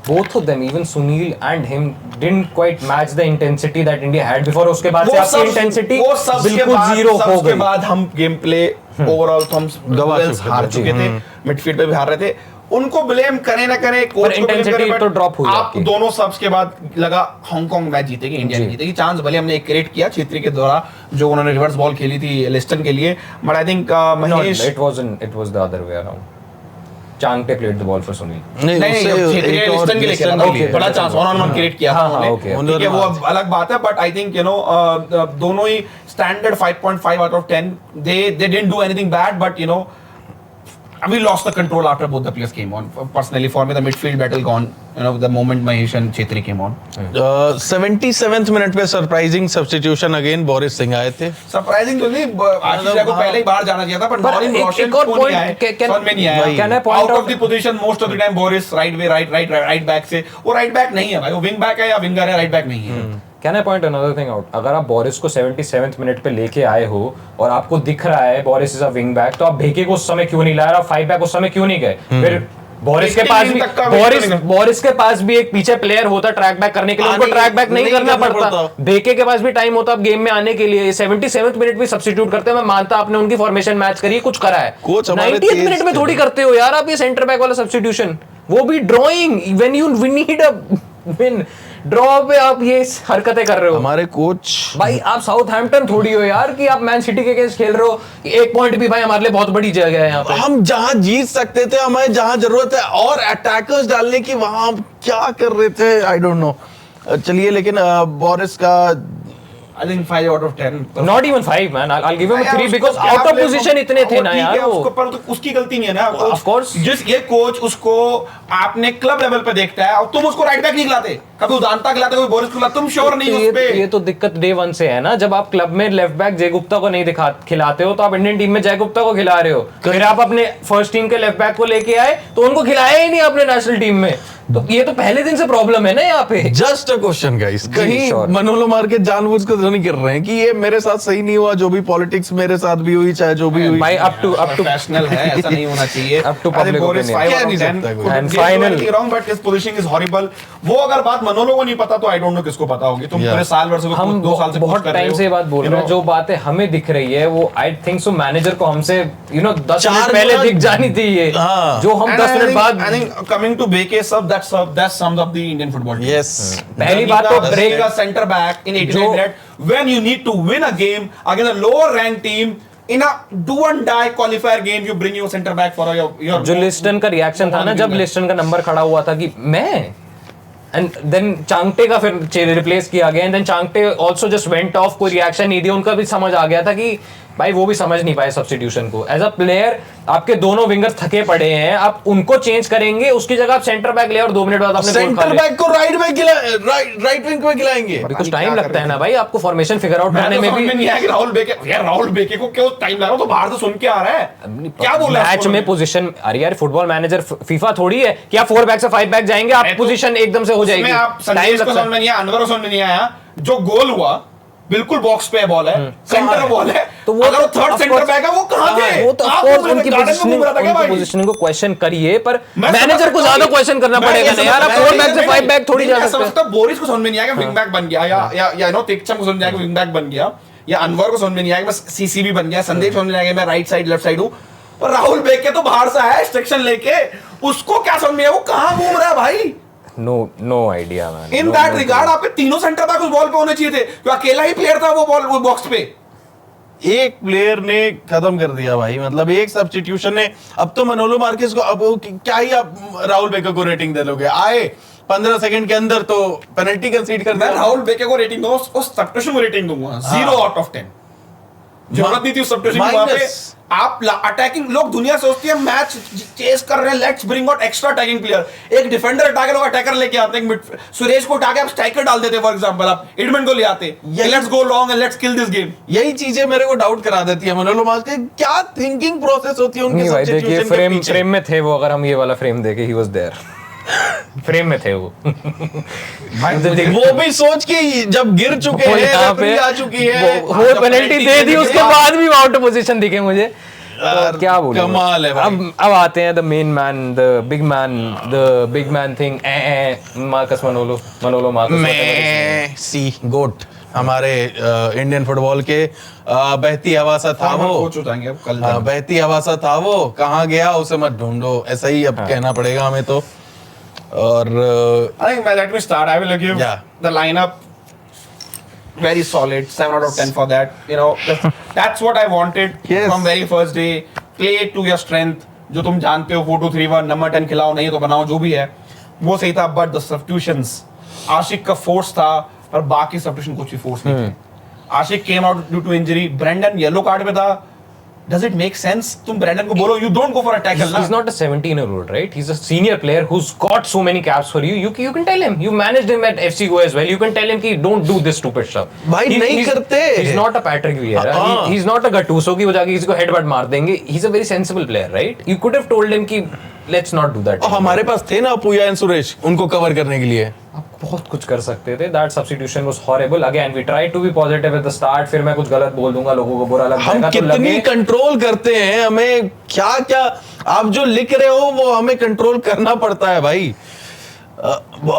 both of them, even Sunil and him, didn't quite match the intensity that India had before. उसके बाद से आपकी intensity बिल्कुल जीरो हो गई। उसके बाद हम गेम प्ले ओवरऑल तो हम हार चुके थे, मिडफील्ड पे भी हार रहे थे। उनको ब्लेम करें ना करें, कोच को ब्लेम करें, तो ड्रॉप हुई आप दोनों सबस के बाद लगा हांगकांग मैच जीतेगी, इंडिया जीतेगी। चांस भले हमने एक क्रिएट किया छेत्री के द्वारा, जो उन्होंने रिवर्स बॉल खेली थी लेस्टन के लिए, but I think Mahesh, it was the other way around. Changte played the ball for Sunil. नहीं छेत्री ने लेस्टन के लिए खेला, बड़ा चांस वन क्रिएट किया था उन्होंने, ठीक है, वो अलग बात है, but I think you know दोनों ही standard 5.5 out of 10। they didn't do anything bad, but you know we lost the control after both the players came on. Personally for me the midfield battle gone, you know, the moment Mahesh and Chetri came on. 77th minute पे surprising substitution again Boris Singh आए थे। Surprising तो नहीं, आशीष को पहले ही बाहर जाना चाहिए था, पर नॉरिम रोशन को नहीं आए, समझ में नहीं आया। Out of the position most of the time Boris right way right back से, वो राइट बैक नहीं है भाई, वो विंग बैक है या विंगर है, राइट बैक नहीं है। Can I point another thing out? अगर आप बोरिस को 77th मिनट पे लेके आए हो और आपको दिख रहा है Boris is a wing back, तो आप भेके को उस समय क्यों नहीं लाया, आप 5 बैक उस समय क्यों नहीं गए? फिर बोरिस के पास भी एक पीछे प्लेयर होता ट्रैक बैक करने के लिए, उनको ट्रैक बैक नहीं करना पड़ता। भेके के पास भी टाइम होता अब गेम में आने के लिए। 77th मिनट भी सब्स्टिट्यूट करते हैं, मैं मानता आपने उनकी फॉर्मेशन मैच करी, कुछ करा है। 90th मिनट में थोड़ी करते हो यार आप ये सेंटर बैक वाला सब्स्टिट्यूशन, वो भी drawing when you need a win, draw पे आप ये हरकतें कर रहे हो। हमारे कोच भाई आप साउथहैम्पटन थोड़ी हो यार कि आप मैन सिटी के अगेंस्ट खेल रहे हो। एक पॉइंट भी भाई हमारे लिए बहुत बड़ी जगह है यहाँ पे। हम जहां जीत सकते थे, हमें जहां जरूरत है और अटैकर्स डालने की, वहां हम क्या कर रहे थे आई डोंट नो। चलिए, लेकिन बोरिस का I think 5 out of 10. Not even 5 man. I'll give him a 3 because out of position इतने थे ना यार वो। उसको पर तो उसकी गलती नहीं है ना। Of course. जिस ये कोच उसको आपने क्लब लेवल पे देखता है और तुम उसको राइट बैक नहीं खिलाते, कभी उदांता खिलाते, कोई बोरिस खिलाते, तुम श्योर नहीं उस पे। ये तो दिक्कत डे 1 से है ना, जब आप क्लब में लेफ्ट बैक जय गुप्ता को नहीं खिलाते हो, तो आप इंडियन टीम में जय गुप्ता को खिला रहे हो। फिर आप अपने फर्स्ट टीम के लेफ्ट बैक को लेके आए तो उनको खिलाया ही नहीं आपने नेशनल टीम में। तो ये तो पहले दिन से प्रॉब्लम है ना यहाँ पे। जस्ट अ क्वेश्चन गाइस, कहीं sure. मनोलो मार के जानबूझ कर तो नहीं कर रहे हैं कि ये मेरे साथ सही नहीं हुआ, जो भी पॉलिटिक्स मेरे साथ भी हुई, चाहे जो भी हुई। भाई up to प्रोफेशनल है, ऐसा नहीं होना चाहिए। Up to अरे public बोरिस opinion. 5 कह out नहीं of 10 सकता कोई। could And get final- anything wrong, but his positioning is horrible। वो अगर बात मनोलो को नहीं पता तो आई डोंट नो किसको पता होगी। तुम Yeah. पूरे साल भर से हम 2 साल से बहुत कोच कर रहे टाइम हो, से ये बात बोल you रहे हैं, know। जो बातें हमें दिख रही है वो आई थिंक सो मैनेजर को हमसे 10 चार मिनट पहले गुना- दिख जानी थी ये, हाँ। जो हम 10 मिनट बाद। I think coming to BK sub, that sums up the Indian football team। Yes. पहली बात तो break a center back in 89 जो- minutes when you need to win a game against a lower ranked team in a do and die qualifier game, you bring your center back for your जो लिस्टन का reaction था ना जब लिस्टन का number खड़ा हुआ था कि मैं, एंड देन चांगटे का फिर रिप्लेस किया गया, and then Chhangte also just went off, कोई रिएक्शन नहीं दिया। उनका भी समझ आ गया था कि भाई वो भी समझ नहीं पाए सब्स्टिट्यूशन को। एज अ प्लेयर आपके दोनों विंगर्स थके पड़े हैं, आप उनको चेंज करेंगे, उसकी जगह आप सेंटर बैक ले और 2 मिनट बाद आपने गोल खा सेंटर लिया। बैक को राइट विंग पे खिलाएंगे। अभी कुछ टाइम लगता है ना भाई आपको फॉर्मेशन फिगर आउट करने में भी। नहीं है कि राहुल बेके को क्यों टाइम लगा, तो बाहर से सुन के आ रहा है क्या बोला मैच में पोजीशन, अरे यार फुटबॉल मैनेजर फीफा थोड़ी है कि आप 4 बैक से 5 बैक जाएंगे, आप पोजीशन एकदम से हो जाएगी। आप टाइम संदेश को लगता समझ में नहीं आया, अनवर को समझ में नहीं आया। जो गोल हुआ बिल्कुल बॉक्स पे बॉल है, सेंटर बॉल है, तो वो अगर तो third of centre course- back है वो कहां थे? वो तो आप of course पूरे उनकी गार्डन में घूम रहा था क्या भाई? पोजीशनिंग को क्वेश्चन करिए, पर मैं मैनेजर समझ को सकता ज्यादा हूँ क्वेश्चन करना मैं पड़ेगा ये ना यार। आप समझ- 4 बैक से 5 बैक थोड़ी नहीं, जा मैं सकते। समझता हूँ, बोरिस को समझ में नहीं आया कि विंग बैक बन गया, या नो तिकचम को समझ में आया कि विंग बैक बन गया, या अनवर को समझ में नहीं आया कि बस सीसीबी बन गया, संदेश समझ में आया कि मैं राइट साइड लेफ्ट साइड हूं। और राहुल बेके तो बाहर से आया इंस्ट्रक्शन लेके, उसको क्या समझ में आया, वो कहां घूम रहा है भाई? No idea man. In that regard आपके तीनों सेंटर बैक उस बॉल पे होने चाहिए थे, क्योंकि अकेला ही प्लेयर था वो बॉक्स पे। एक प्लेयर ने खत्म कर दिया भाई, मतलब एक सब्स्टिट्यूशन ने। अब तो मनोलो मार्केस को, अब वो क्या ही आप राहुल बेकर को रेटिंग दे लोगे? आए 15 सेकंड के अंदर तो पेनल्टी कंसीड कर मैं दिया। राहुल बेके को रेटिंग दूंगा, उस सब्स्टिट्यूशन को रेटिंग दूंगा 0 आउट ऑफ 10। जरूरत नहीं थी उस सब्स्टिट्यूशन की वहां पे। Minus। आप अटैकिंग, लोग दुनिया सोचती है मैच चेस कर रहे हैं, let's bring out extra attacking player. एक डिफेंडर हटा के लोग अटैकर लेके आते हैं, सुरेश को उठा के आप स्ट्राइकर डाल देते, फॉर एग्जांपल आप एडमंड को ले आते, let's go long and let's kill this game. यही चीजें मेरे को डाउट करा देती है मनोलो मार्केस के, क्या थिंकिंग प्रोसेस होती है उनके नहीं भाई देखिए, सब्स्टिट्यूशन के पीछे। फ्रेम में थे वो, अगर हम ये वाला फ्रेम देखे, ही वाज देयर, फ्रेम में थे वो। वो भी सोच के ही, जब गिर चुके वो हैं, यहाँ रेफरी पे आ चुकी है, वो पेनल्टी दे दी, उसके बाद भी आउट ऑफ पोजीशन दिखे मुझे। यार, क्या बोलूं, कमाल है भाई। अब आते हैं the main man, the big man thing, Marquez Manolo Marquez. Messi GOAT हमारे इंडियन फुटबॉल के, बहती हवा सा था वो, कोच हो जाएंगे अब कल। बहती हवा सा था वो, कहाँ गया उसे मत ढूंढो, ऐसा ही अब कहना पड़ेगा हमें तो। और I think let me start. I will give Yeah. the lineup very solid, 7 out of 10 for that. You know, that's what I wanted Yes. from very first day. Play to your strength. जो तुम जानते हो 4-2-3-1 number 10 खिलाओ, नहीं तो बनाओ, जो भी है वो सही था। बट द सब्स्टिट्यूशंस, आशिक का फोर्स था और बाकी सब्स्टिट्यूशन कुछ भी फोर्स नहीं थे। Ashique came out due to injury, Brandon yellow card पे था। Does it make sense? तुम ब्रेंडन को बोलो, you don't go for a tackle ना। He's not a 17-year-old, right? He's a senior player who's got so many caps for you. You can tell him. You managed him at FC Go as well. You can tell him कि don't do this stupid stuff. भाई नहीं करते। He's not a Patrick Vieira. He's not a Gattuso कि वो जाके किसी को headbutt मार देंगे. He's a very sensible player, right? You could have told him कि let's not do that. और हमारे पास थे ना पूया एंड सुरेश, उनको कवर करने के लिए। आप बहुत कुछ कर सकते थे। That substitution was horrible. Again, we tried to be positive at the start. फिर मैं कुछ गलत बोल दूंगा, लोगों को बुरा लग हम जाएगा, तो कितनी लगे। कंट्रोल करते हैं, हमें क्या क्या आप जो लिख रहे हो वो हमें कंट्रोल करना पड़ता है भाई।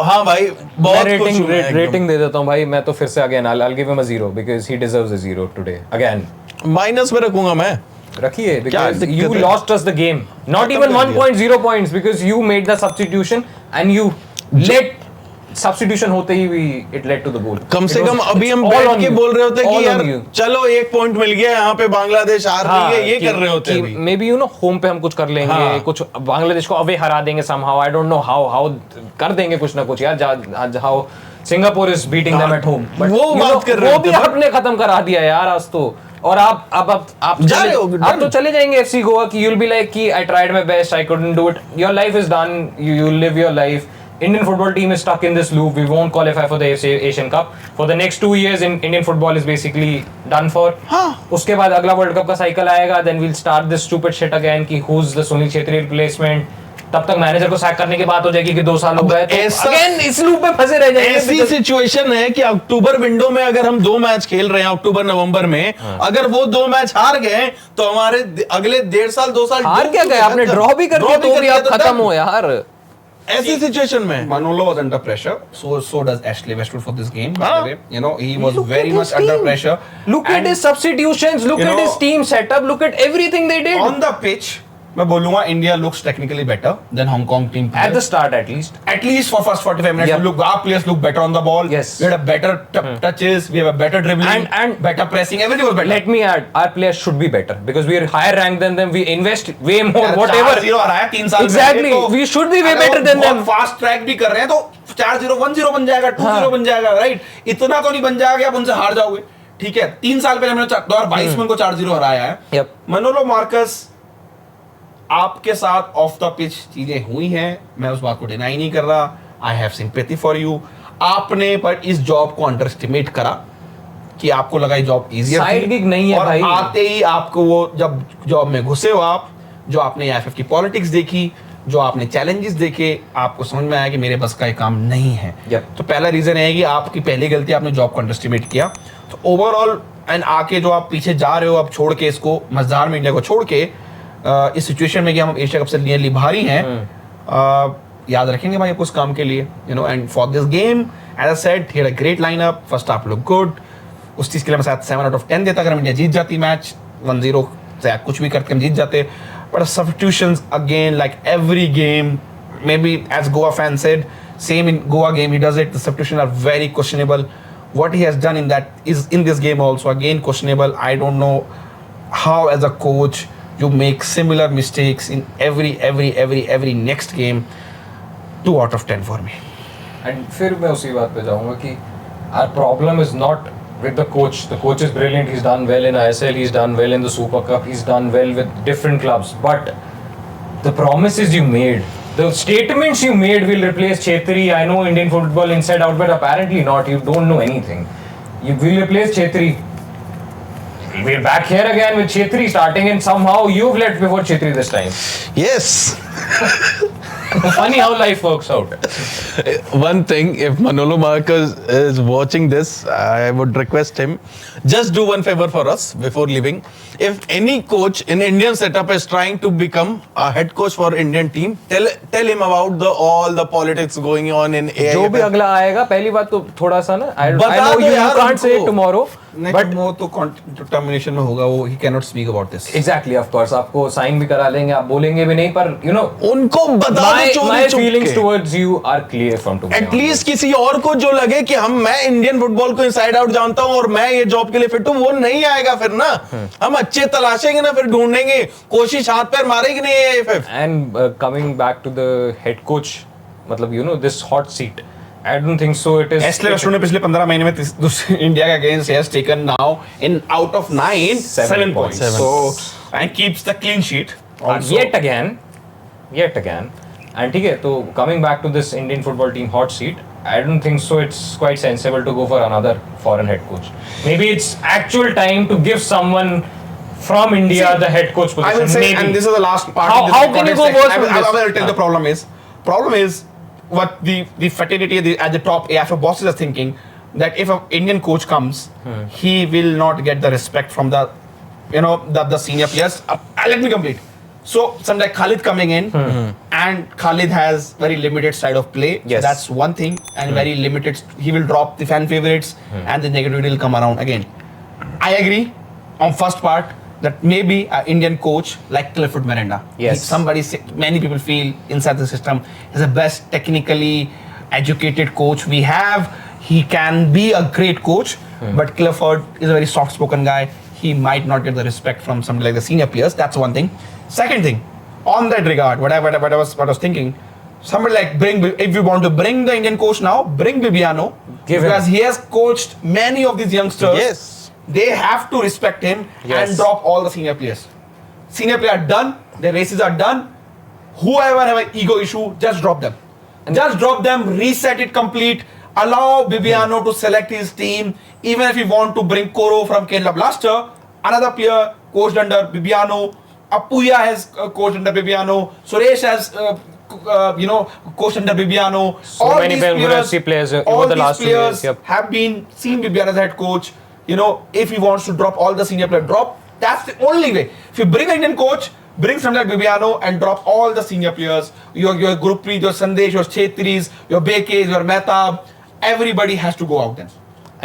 हाँ भाई, बहुत मैं खुश हूँ मैं एकदम। रेटिंग दे देता हूँ भाई। मैं तो फिर से again I'll give him a 0 because he deserves a 0 today. Again. Minus में रखूंगा मैं। रखिए क्या because दिक्कत you है? lost us the game. Not खत्म even कर दिया। 1.0 points because you made the substitution and you let substitution होते ही it led to the goal. कम से It was- कम अभी हम it's all बैठ on के you. बोल रहे होते All कि on यार you. चलो 1 पॉइंट मिल गया, यहाँ पे बांग्लादेश हार रही है, ये कर रहे होते अभी। मे बी होम पे हम कुछ कर लेंगे, हाँ। कुछ बांग्लादेश को अवे हरा देंगे somehow. I don't know how कर देंगे कुछ ना कुछ यार। how Singapore is beating them at home. But वो you बात know, कर रहे वो होते भी हैं। आपने खत्म करा दिया यार आज तो। और आप जा रहे हो, आप तो चले जाएंगे एफसी गोवा कि you'll be like कि I tried my best, I couldn't do it. Your life is done. You live your life. Indian football team is stuck in this loop. We won't qualify for the Asian Cup for the next 2 years. Indian football is basically done for. हाँ। उसके बाद अगला world cup का cycle आएगा. Then we'll start this stupid shit again कि who's the Sunil Chhetri replacement. तब तक manager को सैक करने की बात हो जाएगी कि 2 साल हो गए, तो ऐसा- अगेन इस लूप में फंसे रह जाएंगे। ऐसी सिचुएशन है कि अक्टूबर विंडो में अगर हम 2 मैच खेल रहे हैं अक्टूबर नवंबर में, अगर वो 2 मैच हार गए तो हमारे अगले 1.5 साल 2 साल हार क्या गए, आपने ड्रॉ भी कर दिया तो भी आप खत्म हो यार। ऐसी सिचुएशन में Manolo was under pressure, so does Ashley Westwood for this game. By हाँ. the way, you know, he was Look very at much his under team. pressure. Look at And his substitutions, look you at know- his team setup, look at everything they did. on the pitch, मैं बोलूँगा India looks technically better than Hong Kong team. At the players. start at least. At least for first 45 minutes, Yep. our players look better on the ball. Yes. We had a better touches, we have a better dribbling, And better pressing, everything was better. Let me add, our players should be better because we are higher ranked than them. We invest way more, यार, whatever. 4-0 हराया 3 साल Exactly. पहले, तो We should be way अगर better वो than बहुत them. Fast track भी कर रहे हैं तो 4-0 1-0 बन जाएगा, 2-0 बन जाएगा, राइट? इतना तो नहीं बन जाएगा कि आप उनसे हार जाओगे। ठीक है, 3 साल पहले हमने 2022 में उनको 4-0 हराया है। Yep. मनोलो मार्कस, आपके साथ ऑफ द पिच चीजें हुई हैं, मैं उस बात को डिनाई नहीं कर रहा। I have sympathy for you. आपने पर इस जॉब को अंडर एस्टिमेट करा कि आपको लगा ये जॉब इजी Side gig नहीं है और भाई। आते ही आपको वो जब जॉब में घुसे हो आप, जो आपने एफएफ की पॉलिटिक्स देखी, जो आपने चैलेंजेस देखे, आपको समझ में आया कि मेरे बस का ये काम नहीं है। Yep. तो पहला रीजन है कि आपकी पहली गलती, आपने जॉब को अंडर एस्टिमेट किया। तो ओवरऑल एंड आके जो आप पीछे जा रहे हो अब छोड़ के इसको, मजदार में इंडिया को छोड़ के इस सिचुएशन में कि हम एशिया कप से नियरली बाहर ही हैं, याद रखेंगे भाई आपको उस काम के लिए, you know. And for this game as I said, he had a great lineup, first half look good. उस चीज के लिए मैं शायद 7 out of 10 देता अगर हम इंडिया जीत जाती मैच 1-0 से, कुछ भी करके हम जीत जाते। But substitutions again, like every game, maybe as Goa fan said, same in Goa game he does it. The substitutions are very questionable. What he has done in that is in this game also again questionable. I don't know how as a coach you make similar mistakes in every next game. 2 out of 10 for me. And फिर मैं उसी बात पे जाऊंगा कि our problem is not with the coach. The coach is brilliant. He's done well in ISL. He's done well in the Super Cup. He's done well with different clubs. But the promises you made, the statements you made will replace Chetri. I know Indian football inside out, but apparently not. You don't know anything. You will replace Chetri. We're back here again with Chetri starting, and somehow you've left before Chetri this time. yes. Funny how life works out. One thing, if Manolo Marcus is watching this, I would request him, just do one favor for us before leaving. If any coach in Indian setup is trying to become a head coach for Indian team, tell him about all the politics going on in AIFF. जो भी अगला आएगा, पहली बात तो थोड़ा सा ना, I बता know दो you यार can't say it उनको। tomorrow, Next but वो तो टर्मिनेशन में होगा, वो he cannot speak about this. Exactly, of course. आपको साइन भी करा लेंगे, आप बोलेंगे भी नहीं, पर you know, उनको बता दो my चोरी feelings चुपके। towards you are clear from today. At least किसी और को जो लगे कि मैं इंडियन फुटबॉल को इनसाइड आउट जानता हूं और मैं ये जॉब के लिए फिट हूं, वो नहीं आएगा फिर ना। हम अच्छे तलाशेंगे ना, फिर ढूंढेंगे, कोशिश हाथ पैर मारेगी नहीं AIFF। And coming back to the head coach, मतलब you know this hot seat, I don't think so. It is. Astley Westwood ने पिछले 15 महीने में इंडिया के against has taken now in out of 9 7 points. So and keeps the clean sheet. Also. Yet again, and ठीक है, तो coming back to this Indian football team hot seat, I don't think so. It's quite sensible to go for another foreign head coach. Maybe it's actual time to give someone from India See, the head coach position. I will say, Maybe. and this is the last part. How- of this how can you go context. worse from I this? will tell the problem is what the fraternity at the top AIFF bosses are thinking, that if an Indian coach comes, he will not get the respect from the the senior players. Let me complete. So some like Khalid coming in, and Khalid has very limited side of play. Yes. That's one thing, and very limited. He will drop the fan favorites, and the negativity will come around again. I agree on first part that maybe an Indian coach like Clifford Miranda. Yes. Many people feel inside the system is the best technically educated coach we have. He can be a great coach, but Clifford is a very soft-spoken guy. He might not get the respect from somebody like the senior players. That's one thing. Second thing, on that regard, what I was thinking, somebody like if you want to bring the Indian coach now, bring Bibiano, because he has coached many of these youngsters. Yes. They have to respect him and drop all the senior players. Senior players are done. Their races are done. Whoever have an ego issue, just drop them. Just drop them. Reset it complete. Allow Bibiano to select his team. Even if you want to bring Koro from Kerala Blaster, another player coached under Bibiano. Apuya has coached under Bibiano. Suresh has coached under Bibiano. So many Bangladeshi players over the last 2 years, players yep. have been seen Bibiano as head coach. If he wants to drop all the senior players, drop. That's the only way. If you bring an Indian coach, bring someone like Bibiano and drop all the senior players. Your Gurpreet, your Sandesh, your Chetris, your Bekes, your Mehtab. Everybody has to go out then.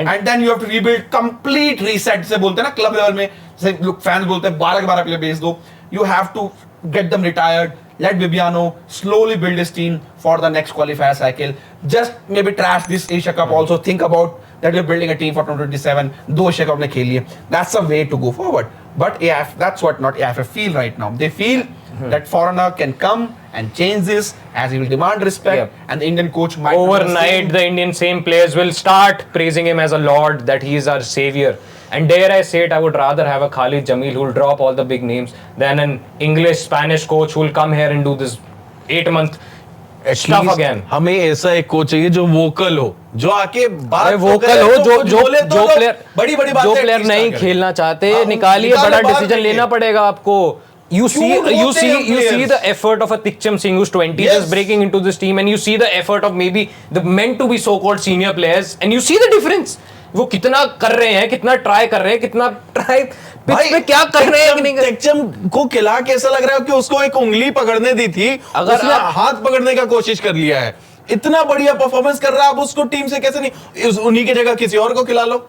And then you have to rebuild, complete reset. से बोलते हैं ना club level में, जैसे लोग fans बोलते हैं 12 के 12 प्लेयर भेज दो. You have to get them retired. Let Bibiano slowly build his team for the next qualifier cycle. Just maybe trash this Asia Cup. Also think about that you're building a team for 2027. दो Asia Cup ने खेली है. That's a way to go forward. But AIF, that's what not AIF feel right now. They feel that foreigner can come and change this as he will demand respect, Yep. and the Indian coach might do the Overnight, same. the Indian same players will start praising him as a lord, that he is our savior. And dare I say it, I would rather have a Khalid Jamil who will drop all the big names than an English, Spanish coach who will come here and do this 8-month stuff Atleast again. हमें ऐसा एक coach चाहिए जो vocal हो, जो आके बात अरे तो वोकल करे, हो, तो जो कुछ जो बोले तो जो लोग प्लेयर बड़ी-बड़ी जो बातें प्लेयर at least नहीं ना करें। खेलना चाहते, हाँ, निकालिए, निकालो, बड़ा बाहर डिसीजन फेंकिए। लेना पड़ेगा आपको. You see क्यों होते हैं players? the effort of a Tikcham Singh who's 20 Yes. just breaking into this team, and you see the effort of maybe the meant to be so-called senior players, and you see the difference. वो कितना कर रहे हैं, कितना try कर रहे हैं, कितना ट्राई पिच पे क्या कर रहे हैं कि नहीं कर रहे हैं. टेक्चम को खिला के ऐसा लग रहा है कि उसको एक उंगली पकड़ने दी थी, अगर उसने आप- हाथ पकड़ने का कोशिश कर लिया है. इतना बढ़िया परफॉर्मेंस कर रहा है, आप उसको टीम से कैसे नहीं, उन्हीं की जगह किसी और को खिला लो.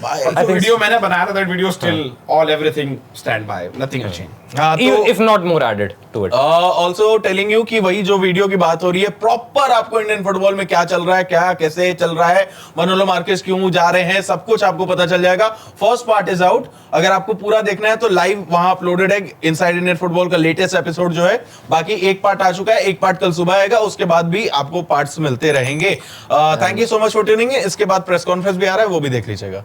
तो वीडियो मैंने बनाया था, that video still all everything stand by, nothing has changed. हाँ, तो If not more added to it. Also telling you कि वही जो वीडियो की बात हो रही है, प्रॉपर आपको इंडियन फुटबॉल में क्या चल रहा है, क्या कैसे चल रहा है, मनोलो मार्केस क्यों जा रहे हैं, सब कुछ आपको पता चल जाएगा. First part is out. अगर आपको पूरा देखना है तो लाइव वहां अपलोडेड है इनसाइड इंडियन फुटबॉल का लेटेस्ट एपिसोड जो है. बाकी एक पार्ट आ चुका है, एक पार्ट कल सुबह आएगा, उसके बाद भी आपको पार्ट्स मिलते रहेंगे. Thank you so much for tuning. इसके बाद प्रेस कॉन्फ्रेंस भी आ रहा है, वो भी देख लीजिएगा.